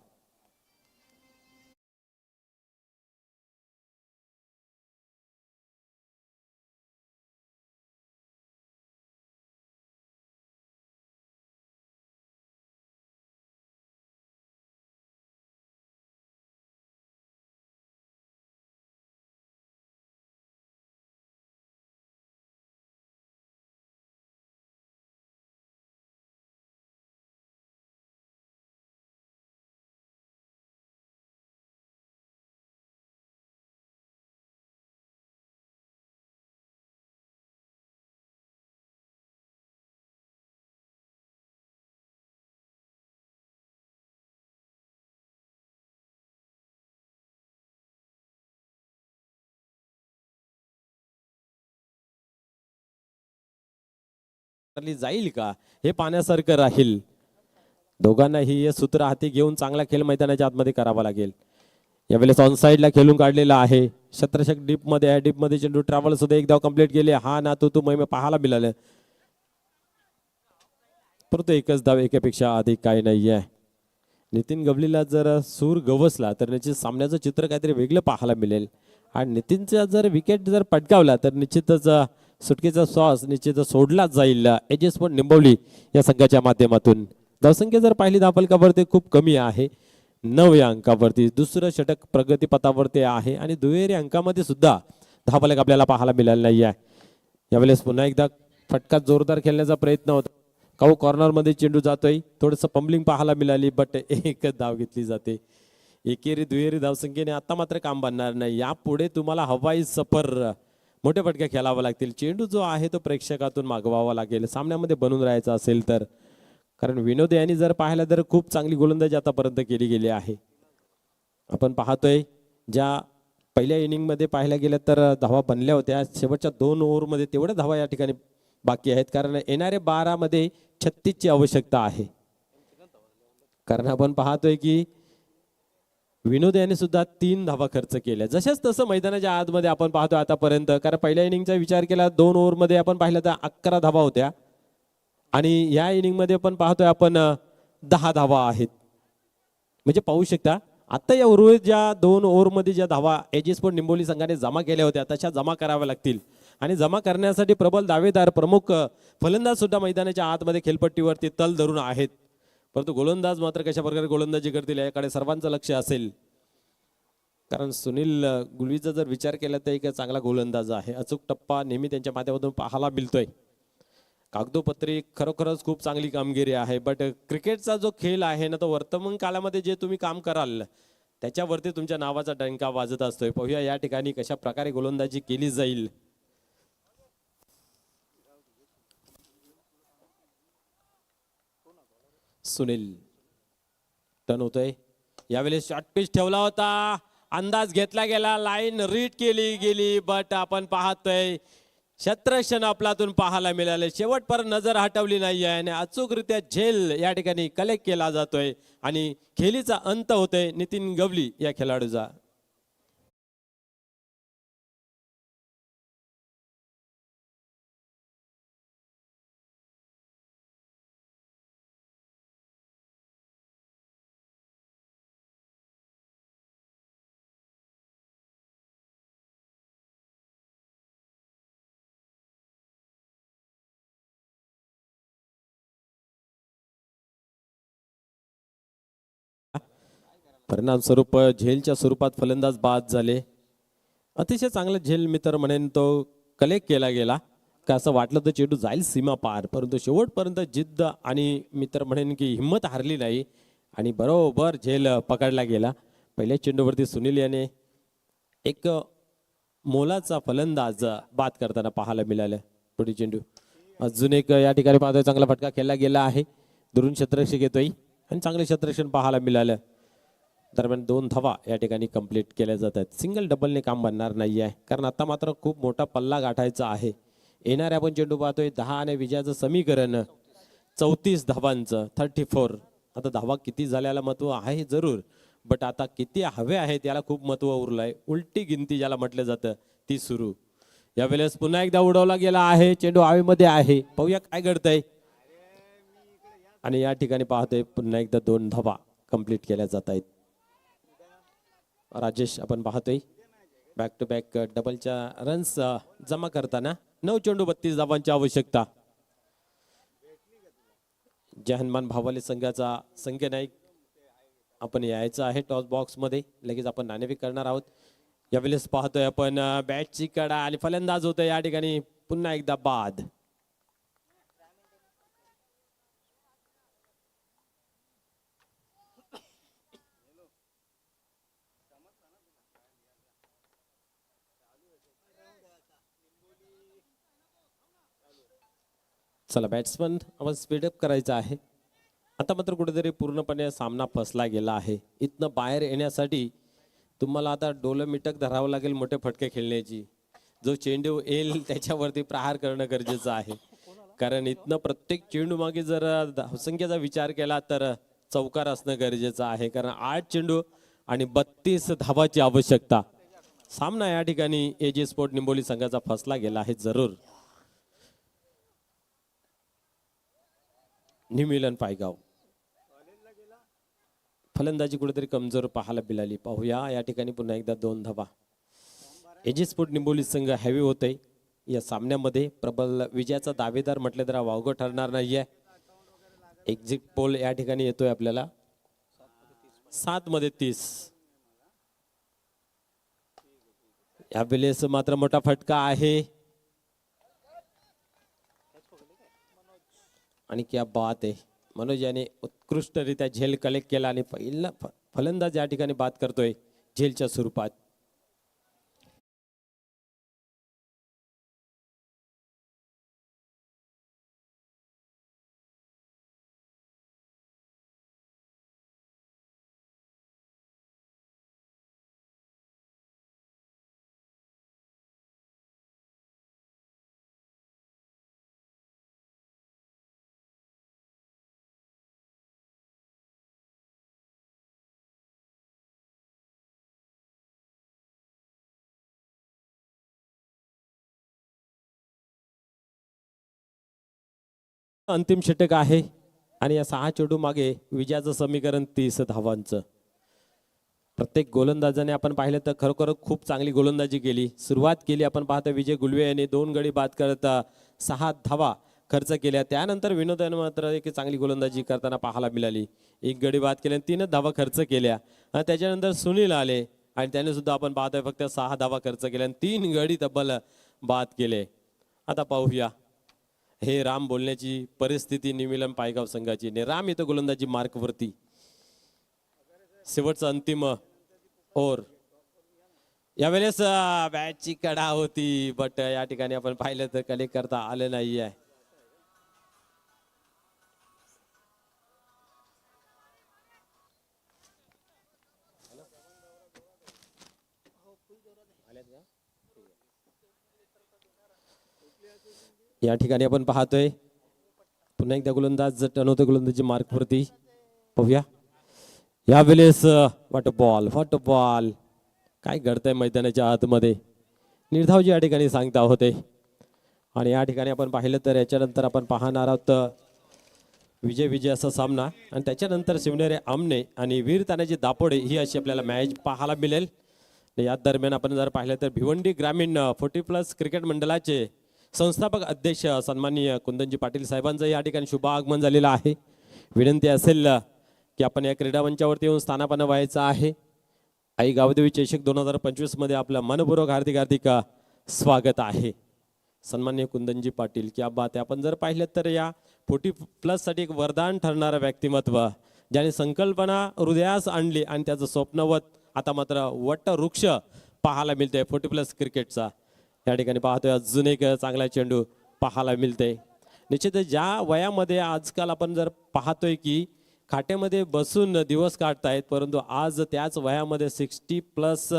जाईल का हे पाहण्यासारखं राहील. दोघांनाही हे सूत्र हाती घेऊन चांगला खेळ मैदानाच्या आतमध्ये करावा लागेल. यावेळेस ऑन साइडला खेळून काढलेला आहे. शत्रशक डीप मध्ये आहे. डीप मध्ये चेंडू ट्रॅव्हल सुद्धा एक धाव कंप्लीट केली. हा ना तो महिमे पाहायला मिळालं, परंतु एकच धाव, एकापेक्षा अधिक काही नाही आहे. नितीन गवळीला जर सूर गवसला तर निश्चित सामन्याचं चित्र काहीतरी वेगळं पाहायला मिळेल. आणि नितीनचा जर विकेट जर पटकावला तर निश्चितच सुटकेचा श्वास निश्चित सोडला जाईल एजेस पण निंबवली या संघाच्या माध्यमातून. धावसंख्या जर पाहिली धावफलकावरती खूप कमी आहे, 9 या अंकावरती. दुसरं षटक प्रगतीपथावरती आहे आणि दुहेरी अंकामध्ये सुद्धा धावफलक आपल्याला पाहायला मिळाला नाही आहे. यावेळेस पुन्हा एकदा फटका जोरदार खेळण्याचा प्रयत्न होता. काऊ कॉर्नर मध्ये चेंडू जातोय, थोडंसं पंबलिंग पाहायला मिळाली, बट एकच धाव घेतली जाते. एकेरी दुहेरी धावसंख्येने आता मात्र काम बनणार नाही. यापुढे तुम्हाला हवाई सफर मोठे फटके खेळावे लागतील. चेंडू जो आहे तो प्रेक्षकातून मागवावा लागेल सामन्यामध्ये बनून राहायचा असेल तर. कारण विनोद यांनी जर पाहिलं तर खूप चांगली गोलंदाजी आतापर्यंत केली गेली आहे. आपण पाहतोय ज्या पहिल्या इनिंग मध्ये पाहायला गेलं तर धावा बनल्या होत्या, शेवटच्या 2 ओव्हरमध्ये तेवढ्या धावा या ठिकाणी बाकी आहेत. कारण येणारे 12 मध्ये 36 ची आवश्यकता आहे. कारण आपण पाहतोय की विनोद यांनी सुद्धा 3 धावा खर्च केल्या. जशाच तसं मैदानाच्या आतमध्ये आपण पाहतोय आतापर्यंत. कारण पहिल्या इनिंगचा विचार केला 2 ओव्हरमध्ये आपण पाहिलं तर 11 धावा होत्या आणि या इनिंग मध्ये पण पाहतोय आपण 10 धावा आहेत. म्हणजे पाहू शकता आता या उर्वरित ज्या 2 ओव्हरमध्ये ज्या धावा एजेस पण निंबोली संघाने जमा केल्या होत्या तशा जमा कराव्या लागतील. आणि जमा करण्यासाठी प्रबल दावेदार प्रमुख फलंदाज सुद्धा मैदानाच्या आतमध्ये खेळपट्टीवरती तल धरून आहेत. परंतु गोलंदाज मात्र कशा प्रकारे गोलंदाजी करतील याकडे सर्वांचं लक्ष असेल. कारण सुनील गुलवीचा जर विचार केला तर एक चांगला गोलंदाज आहे. अचूक टप्पा नेहमी त्यांच्या माध्यमातून पाहायला मिळतोय. कागदोपत्री खरोखरच खूप चांगली कामगिरी आहे. बट क्रिकेटचा जो खेळ आहे ना तो वर्तमान काळामध्ये जे तुम्ही काम कराल त्याच्यावरती तुमच्या नावाचा डंका वाजत असतोय. पाहूया या ठिकाणी कशा प्रकारे गोलंदाजी केली जाईल. सुनील टर्न होतोय. यावेळेस शॉर्ट पिच ठेवला होता, अंदाज घेतला गेला, लाईन रीड केली गेली, बट आपण पाहतोय शत्रक्षण आपल्यातून पाहायला मिळाले. शेवटपर्यंत नजर हटवली नाही आहे आणि अचूकरित्या झेल या ठिकाणी कलेक्ट केला जातोय आणि खेळीचा अंत होतोय नितीन गवळी या खेळाडूचा. परिणाम स्वरूप झेलच्या स्वरूपात फलंदाज बाद झाले. अतिशय चांगला झेल मित्र म्हणेन तो कलेक्ट केला गेला. का असं वाटलं तर चेंडू जाईल सीमा पार, परंतु शेवटपर्यंत जिद्द आणि मी तर म्हणेन की हिंमत हारली नाही आणि बरोबर झेल पकडला गेला. पहिल्या चेंडूवरती सुनील याने एक मोलाचा फलंदाज बाद करताना पाहायला मिळालं. पुढे चेंडू अजून एक या ठिकाणी पाहतोय, चांगला फटका खेळला गेला आहे. दुरून क्षेत्ररक्षक येतोय आणि चांगले क्षेत्ररक्षण पाहायला मिळालं. दरम्यान 2 धावा या ठिकाणी कंप्लीट केल्या जातात. सिंगल डबलने काम बनणार नाही आहे, कारण आता मात्र खूप मोठा पल्ला गाठायचा आहे. येणाऱ्या आपण चेंडू पाहतोय 10 आणि विजयाचं समीकरण 34 धावांचं 34. आता धावा किती झाल्याला महत्व आहे जरूर, बट आता किती हवे आहे त्याला खूप महत्व उरलंय. उलटी गिनती ज्याला म्हटलं जातं ती सुरू. यावेळेस पुन्हा एकदा उडवला गेला आहे, चेंडू हवेमध्ये आहे. पाहूया काय घडतंय. आणि या ठिकाणी पाहतोय पुन्हा एकदा 2 धावा कंप्लीट केल्या जात आहेत. राजेश आपण पाहतोय बॅक टू बॅक डबलच्या रन्स जमा करताना 9 चेंडू 32 धावांची आवश्यकता. जय हनुमान भावाले संघाचा संख्या नाईक आपण यायचं आहे टॉस बॉक्स मध्ये. लगेच आपण नाणेफेक करणार आहोत. यावेळेस पाहतोय आपण बॅटची कडा आणि फलंदाज होतोय या ठिकाणी पुन्हा एकदा बाद. चला बॅट्समन आपण स्पीडअप करायचा आहे. आता मात्र कुठेतरी पूर्णपणे सामना फसला गेला आहे. इथनं बाहेर येण्यासाठी तुम्हाला आता डोलं मिटक धरावं लागेल मोठे फटके खेळण्याची. जो चेंडू येईल त्याच्यावरती प्रहार करणं गरजेचं आहे, कारण इथनं प्रत्येक चेंडू मागे जर धावसंख्येचा विचार केला तर चौकार असणं गरजेचं आहे, कारण 8 चेंडू आणि 32 धावाची आवश्यकता. सामना या ठिकाणी एजे स्पोर्ट निंबोली संघाचा फसला गेला आहे जरूर. न्यू मिलन पायगाव फलंदाजी कुठेतरी कमजोर पाहायला मिळाली. पाहूया या ठिकाणी पुन्हा एकदा 2 धावा. एजे स्पोर्ट निंबोली संघ हॅवी होतय या सामन्यामध्ये. प्रबल विजयाचा दावेदार म्हटलं तर वावगं ठरणार नाहीये. एक्झिट पोल या ठिकाणी येतोय आपल्याला 7 मध्ये 30. यावेळेस मात्र मोठा फटका आहे आणि क्या बात आहे. मनोज याने उत्कृष्टरित्या झेल कलेक्ट केला आणि पहिला फलंदाज या ठिकाणी बाद करतोय झेलच्या स्वरूपात. अंतिम षटक आहे आणि या 6 चेंडू मागे विजयाचं समीकरण 30 धावांचं. प्रत्येक गोलंदाजाने आपण पाहिलं तर खरोखर खूप चांगली गोलंदाजी केली. सुरुवात केली आपण पाहतो विजय गुलवे यांनी 2 गडी बाद करत 6 धावा खर्च केल्या. त्यानंतर विनोद याने मात्र एक चांगली गोलंदाजी करताना पाहायला मिळाली. 1 गडी बाद केल्या 3 धावा खर्च केल्या. त्याच्यानंतर सुनील आले आणि त्याने सुद्धा आपण पाहतोय फक्त 6 धावा खर्च केल्या आणि 3 गडी तब्बल बाद केले. आता पाहूया हे राम बोलण्याची परिस्थिती निमिलम पायगाव संघाची. ने राम येतो गोलंदाजी मार्क वरती. शेवटचा अंतिम ओव्हर. यावेळेस बॅटची कडा होती, बट या ठिकाणी आपण पाहिलं तर कलेक्ट करता आलं नाही आहे. या ठिकाणी आपण पाहतोय पुन्हा एकदा गोलंदाज टर्नवतो गोलंदाजी मार्क वरती. पाहूया यावेळेस व्हॉट बॉल काय घडतंय मैदानाच्या आतमध्ये निर्धावजी या ठिकाणी सांगता होते. आणि या ठिकाणी आपण पाहिलं तर याच्यानंतर आपण पाहणार आहोत विजय असा सामना आणि त्याच्यानंतर शिवनेरी आमने आणि वीर तानाजी दापोडे ही अशी आपल्याला मॅच पाहायला मिळेल. या दरम्यान आपण जर पाहिलं तर भिवंडी ग्रामीण 40+ क्रिकेट मंडळाचे संस्थापक अध्यक्ष सन्माननीय कुंदनजी पाटील साहेबांचं या ठिकाणी शुभ आगमन झालेलं आहे. विनंती असेल की आपण या क्रीडा मंचावरती येऊन स्थानापन्न व्हायचं आहे. आई गावदेवी चषक 2025 मध्ये आपलं मनपूर्वक हार्दिक स्वागत आहे. सन्माननीय कुंदनजी पाटील, क्या बात आहे. आपण जर पाहिलं तर या 40+ साठी एक वरदान ठरणारं व्यक्तिमत्व, ज्याने संकल्पना हृदयास आणली आणि त्याचं स्वप्नवत आता मात्र वटवृक्ष पाहायला मिळते 40+ क्रिकेटचा. या ठिकाणी पाहतोय अजून एक चांगला चेंडू पाहायला मिळते. निश्चितच ज्या वयामध्ये आजकाल आपण जर पाहतोय की खाट्यामध्ये बसून दिवस काढतायत, परंतु आज त्याच वयामध्ये 60+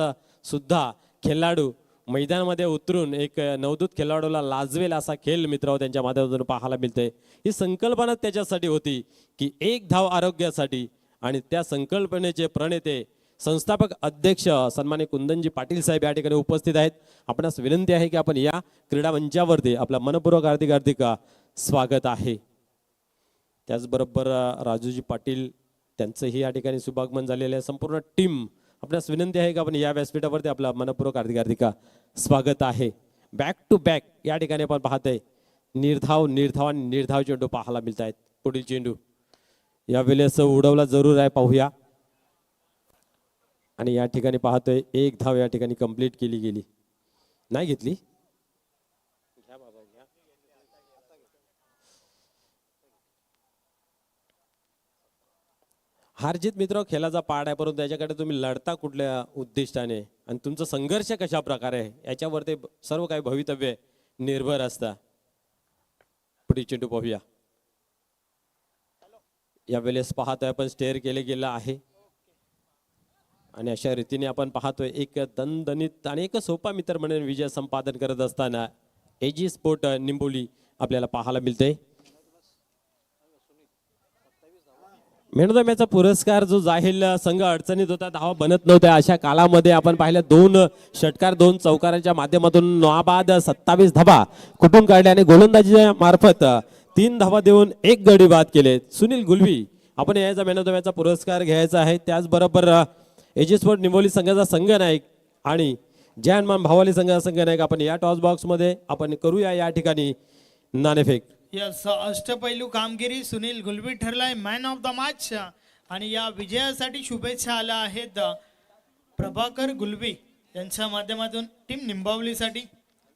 सुद्धा खेळाडू मैदानामध्ये उतरून एक नवदूत खेळाडूला लाजवेल असा खेळ मित्र त्यांच्या माध्यमातून पाहायला मिळते. ही संकल्पना त्याच्यासाठी होती की एक धाव आरोग्यासाठी, आणि त्या संकल्पनेचे प्रणेते संस्थापक अध्यक्ष सन्माननीय कुंदनजी पाटील साहेब या ठिकाणी उपस्थित आहेत. आपणास विनंती आहे की आपण या क्रीडा मंचावरती आपला मनपूर्वक हार्दिक स्वागत आहे. त्याचबरोबर राजूजी पाटील त्यांचंही या ठिकाणी शुभागमन झालेलं आहे. संपूर्ण टीम आपल्यास विनंती आहे की आपण या व्यासपीठावरती आपला मनपूर्वक हार्दिक स्वागत आहे. बॅक टू बॅक या ठिकाणी आपण पाहतोय निर्धाव निर्धाव आणि निर्धाव चेंडू पाहायला मिळत आहेत. पुढील चेंडू यावेळेस उडवला जरूर आहे, पाहूया. आणि या ठिकाणी पाहतोय एक धाव या ठिकाणी कंप्लीट केली गेली, नाही घेतली. हारजीत मित्र खेळाचा पाड आहे, परंतु त्याच्याकडे तुम्ही लढता कुठल्या उद्दिष्टाने आणि तुमचा संघर्ष कशा प्रकारे आहे याच्यावर ते सर्व काही भवितव्य निर्भर असतं. पुढील चेंडू पाहूया. यावेळेस पाहतोय आपण स्टेअर केले गेलं आहे आणि अशा रीतीने आपण पाहतोय एक दणदणीत आणि एक सोपा मित्र म्हणून विजय संपादन करत असताना एजी स्पोर्ट निंबोली आपल्याला पाहायला मिळते. मॅन ऑफ द मॅचचा पुरस्कार जो जाहीर संघ अडचणीत होता, धावा बनत नव्हत्या अशा कालामध्ये आपण पाहिलं 2 षटकार 2 चौकारांच्या माध्यमातून नवाबाद 27 धावा कुठून काढल्या आणि गोलंदाजीच्या मार्फत 3 धावा देऊन 1 गडी बाद केले. सुनील गुलवी आपण याचा मॅन ऑफ द मॅचचा पुरस्कार घ्यायचा आहे. त्याचबरोबर एजी स्पोर्ट निंबोली संघाचा संघ नायक आणि जयहनुमान भावाली संघाचा संघ नायक आपण या टॉस बॉक्स मध्ये आपण करूया या ठिकाणी नाणेफेक. यस, अष्टपैलू कामगिरी सुनील गुलबी ठरलाय मॅन ऑफ द मॅच आणि या विजयासाठी शुभेच्छा आल्या आहेत प्रभाकर गुलबी यांच्या माध्यमातून टीम निंबावलीसाठी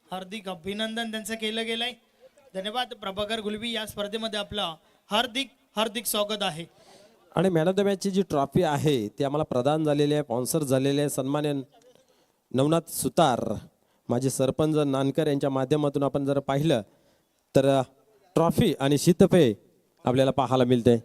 हार्दिक अभिनंदन त्यांचं केलं गेलंय. धन्यवाद प्रभाकर गुलबी, या स्पर्धेमध्ये आपलं हार्दिक हार्दिक स्वागत आहे. आणि मॅन ऑफ द मॅचची जी ट्रॉफी आहे ती आम्हाला प्रदान झालेली आहे, स्पॉन्सर झालेले आहे सन्मान्य नवनाथ सुतार माझे सरपंच नानकर यांच्या माध्यमातून आपण जर पाहिलं तर ट्रॉफी आणि शीतपेय आपल्याला पाहायला मिळते.